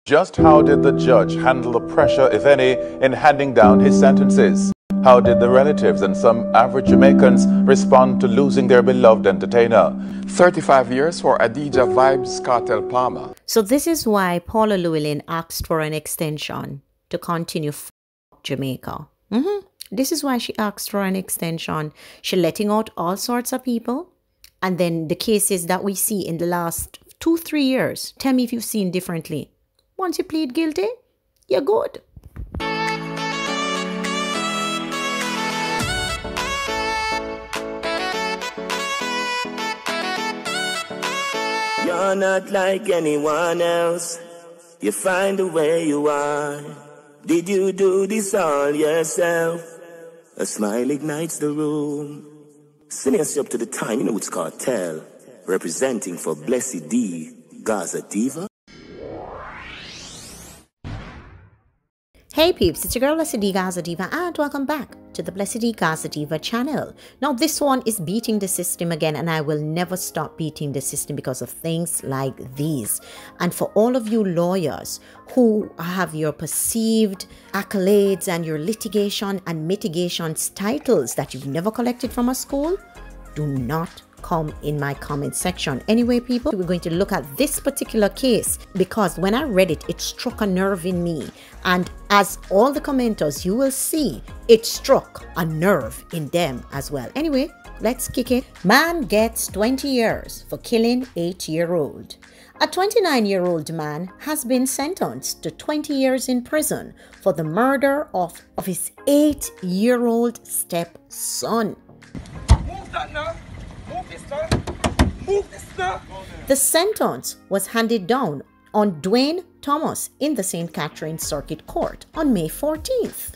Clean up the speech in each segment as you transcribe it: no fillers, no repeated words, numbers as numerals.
Just how did the judge handle the pressure, if any, in handing down his sentences? How did the relatives and some average Jamaicans respond to losing their beloved entertainer? 35 years for Adija Vybz Kartel Palmer. So this is why Paula Llewellyn asked for an extension to continue Jamaica. This is why she asked for an extension. She's letting out all sorts of people. And then the cases that we see in the last 2-3 years, tell me if you've seen differently. Once you plead guilty, you're good. You're not like anyone else. You find the way you are. Did you do this all yourself? A smile ignites the room. Sending us up to the time, you know it's Kartel. Representing for Blessydgazadiva. Hey peeps, it's your girl Blessydgazadiva and welcome back to the Blessydgazadiva channel. Now this one is beating the system again, and I will never stop beating the system because of things like these. And for all of you lawyers who have your perceived accolades and your litigation and mitigations titles that you've never collected from a school, do not come in my comment section. Anyway people, we're going to look at this particular case because when I read it, it struck a nerve in me, and as all the commenters you will see, it struck a nerve in them as well. Anyway, let's kick it. Man gets 20 years for killing 8-year-old. A 29-year-old man has been sentenced to 20 years in prison for the murder of his 8-year-old stepson. Move that now. Move this now. Move this now. The sentence was handed down on Dwayne Thomas in the St. Catherine Circuit Court on May 14th.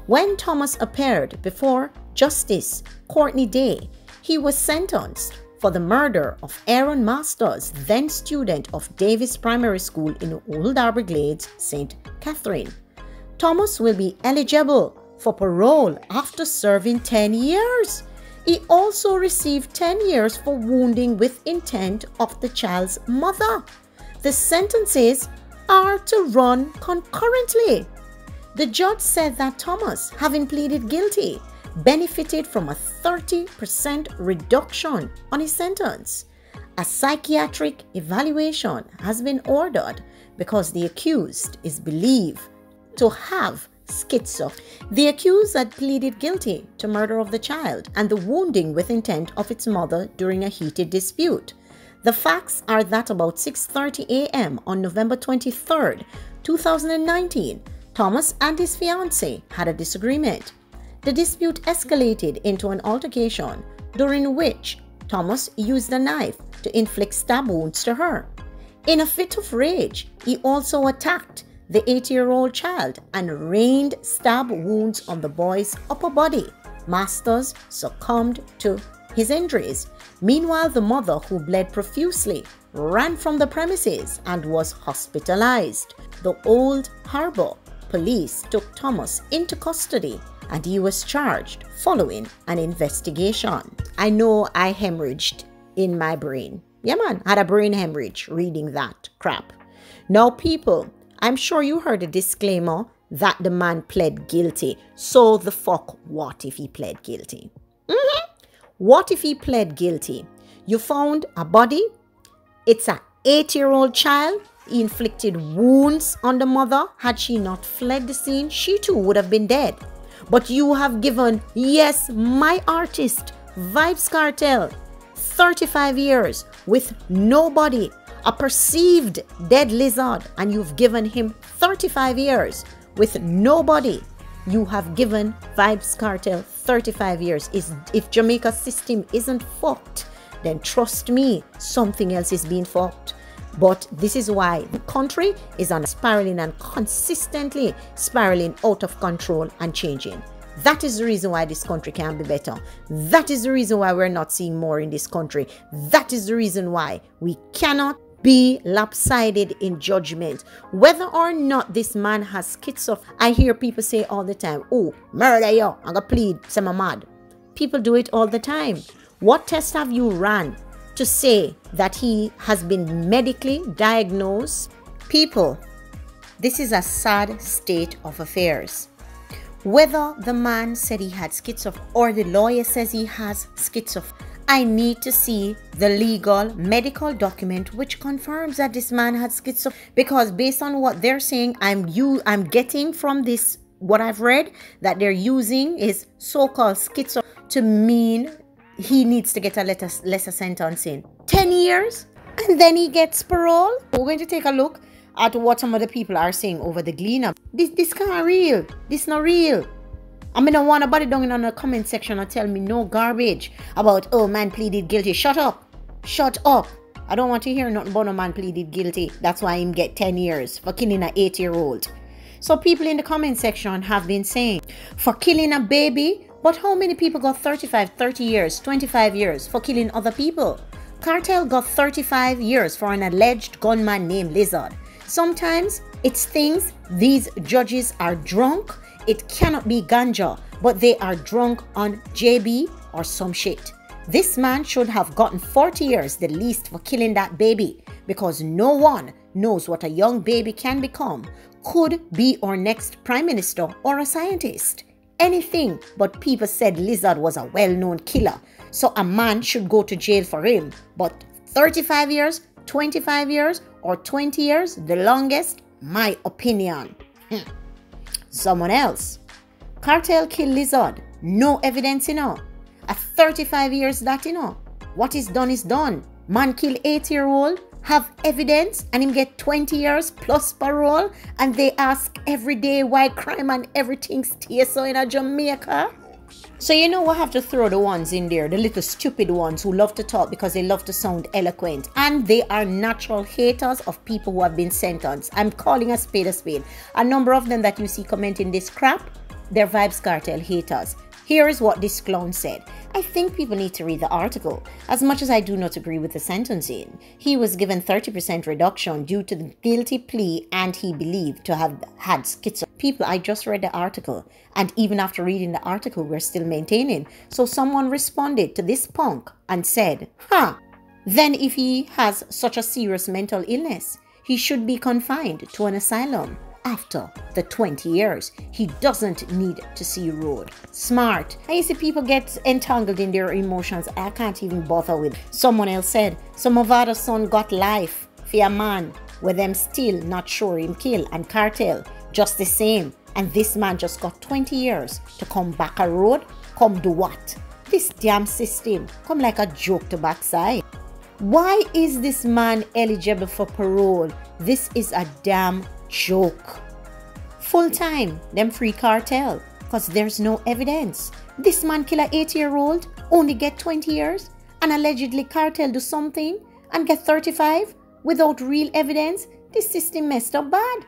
When Thomas appeared before Justice Courtney Day, he was sentenced for the murder of Aaron Masters, then student of Davis Primary School in Old Everglades, St. Catherine. Thomas will be eligible for parole after serving 10 years. He also received 10 years for wounding with intent of the child's mother. The sentences are to run concurrently. The judge said that Thomas, having pleaded guilty, benefited from a 30% reduction on his sentence. A psychiatric evaluation has been ordered because the accused is believed to have schizo. The accused had pleaded guilty to murder of the child and the wounding with intent of its mother during a heated dispute. The facts are that about 6:30 a.m. on November 23rd, 2019, Thomas and his fiancée had a disagreement. The dispute escalated into an altercation during which Thomas used a knife to inflict stab wounds to her. In a fit of rage, he also attacked the 8-year-old child and rained stab wounds on the boy's upper body. Masters succumbed to his injuries. Meanwhile, the mother, who bled profusely, ran from the premises and was hospitalized. The Old Harbor police took Thomas into custody and he was charged following an investigation. I know I hemorrhaged in my brain. Yeah man, had a brain hemorrhage reading that crap. Now people, I'm sure you heard a disclaimer that the man pled guilty. So the fuck what if he pled guilty? What if he pled guilty? You found a body. It's an 8-year-old child. He inflicted wounds on the mother. Had she not fled the scene, she too would have been dead. But you have given, yes, my artist, Vybz Kartel, 35 years with nobody. A perceived dead lizard, and you've given him 35 years with nobody. You have given Vybz Kartel 35 years. If Jamaica's system isn't fucked, then trust me, something else is being fucked. But this is why the country is on spiraling and consistently spiraling out of control and changing. That is the reason why this country can be better. That is the reason why we're not seeing more in this country. That is the reason why we cannot be lopsided in judgment. Whether or not this man has schizo, I hear people say all the time, oh, murder yo, I'm gonna plead, say I'm mad. People do it all the time. What tests have you run to say that he has been medically diagnosed? People, This is a sad state of affairs. Whether the man said he had schizophrenia or the lawyer says he has schizophrenia, I need to see the legal medical document which confirms that this man had schizophrenia, because based on what they're saying, I'm getting from this, what I've read, that they're using is so-called schizophrenia to mean he needs to get a lesser sentencing. 10 years and then he gets parole. We're going to take a look at what some of the people are saying over the Gleaner. This can't real. This not real. I mean, I want nobody down in the comment section and tell me no garbage about, oh, man pleaded guilty. Shut up. Shut up. I don't want to hear nothing about no man pleaded guilty. That's why him get 10 years for killing an 8-year-old. So people in the comment section have been saying, for killing a baby, but how many people got 35, 30 years, 25 years for killing other people? Kartel got 35 years for an alleged gunman named Lizard. Sometimes it's things these judges are drunk. It cannot be ganja, but they are drunk on JB or some shit. This man should have gotten 40 years the least for killing that baby, because no one knows what a young baby can become, could be our next prime minister or a scientist. Anything but people said Lizard was a well-known killer, so a man should go to jail for him. But 35 years, 25 years, or 20 years, the longest, my opinion. Someone else. Kartel killed Lizard. No evidence, you know. At 35 years that, you know. What is done is done. Man kill 8-year-old, have evidence, and him get 20 years plus parole, and they ask every day why crime and everything stays so in a Jamaica. So you know we have to throw the ones in there, the little stupid ones who love to talk because they love to sound eloquent, and they are natural haters of people who have been sentenced. I'm calling a spade a spade. A number of them that you see commenting this crap, they're Vybz Kartel haters. Here is what this clown said. I think people need to read the article. As much as I do not agree with the sentencing, he was given 30% reduction due to the guilty plea and he believed to have had schizophrenia. People, I just read the article, and even after reading the article, we're still maintaining. So someone responded to this punk and said, then if he has such a serious mental illness, he should be confined to an asylum. After the 20 years, he doesn't need to see road. Smart. I see people get entangled in their emotions. I can't even bother with. Someone else said, some of our son got life for a man with them still not sure him kill, and Kartel just the same. And this man just got 20 years to come back a road. Come do what? This damn system come like a joke to backside. Why is this man eligible for parole? This is a damn joke. Full time, them free Kartel, because there's no evidence. This man kill a 8-year-old, only get 20 years, and allegedly Kartel do something and get 35 without real evidence. This system messed up bad.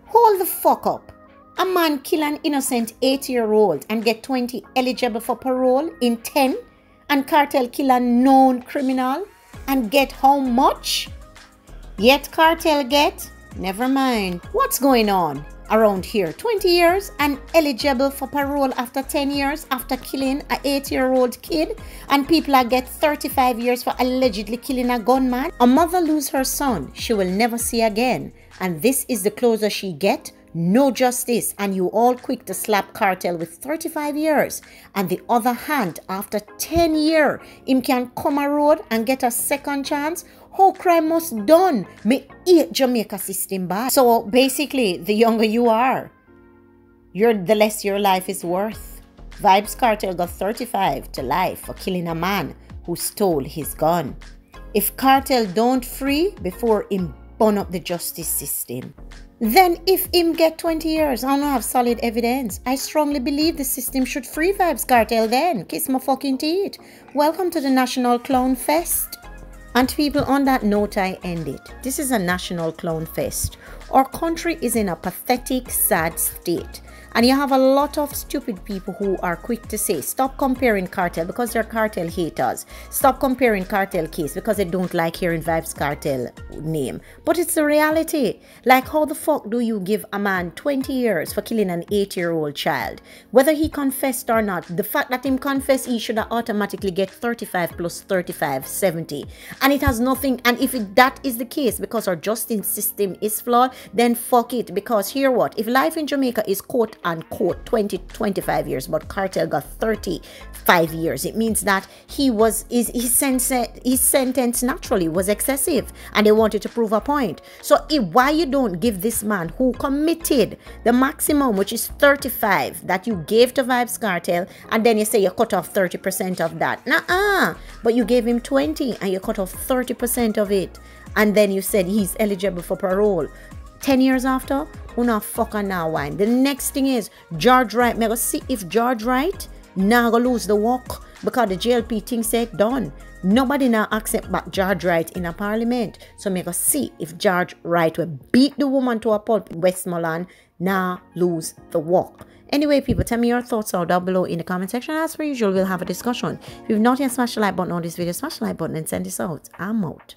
Hold the fuck up. A man kill an innocent 8-year-old and get 20 eligible for parole in 10, and Kartel kill a known criminal and get how much? Yet Kartel get, never mind. What's going on around here? 20 years and eligible for parole after 10 years after killing a 8-year-old kid, and people are get 35 years for allegedly killing a gunman. A mother lose her son she will never see again, and this is the closer she get. No justice, and you all quick to slap Kartel with 35 years. And the other hand, after 10 years, him can come a road and get a second chance. How crime must done? Me hate Jamaica system bad. So basically, the younger you are, the less your life is worth. Vybz Kartel got 35 to life for killing a man who stole his gun. If Kartel don't free before him burn up the justice system, then if him get 20 years, I don't have solid evidence. I strongly believe the system should free Vybz Kartel then. Kiss my fucking teeth. Welcome to the National Clown Fest. And people, on that note, I end it. This is a National Clown Fest. Our country is in a pathetic, sad state. And you have a lot of stupid people who are quick to say, stop comparing Kartel because they're Kartel haters. Stop comparing Kartel case because they don't like hearing Vybz Kartel name. But it's the reality. Like, how the fuck do you give a man 20 years for killing an 8-year-old child? Whether he confessed or not, the fact that him confessed, he should have automatically get 35 plus 35, 70. And it has nothing, and if that is the case, because our justice system is flawed, then fuck it. Because here what? If life in Jamaica is quote unquote 20-25 years, but Kartel got 35 years, it means that his sentence naturally was excessive and they wanted to prove a point. So why you don't give this man who committed the maximum, which is 35 that you gave to Vybz Kartel, and then you say you cut off 30% of that? Nuh-uh. But you gave him 20 and you cut off 30% of it, and then you said he's eligible for parole. 10 years after, una fucker now wine. The next thing is George Wright. Me go see if George Wright now go lose the walk, because the JLP thing said done. Nobody now accept back George Wright in a parliament. So me go see if George Wright will beat the woman to a pulp in Westmoreland, now lose the walk. Anyway, people, tell me your thoughts all down below in the comment section. As per usual, we'll have a discussion. If you've not yet smashed the like button on this video, smash the like button and send this out. I'm out.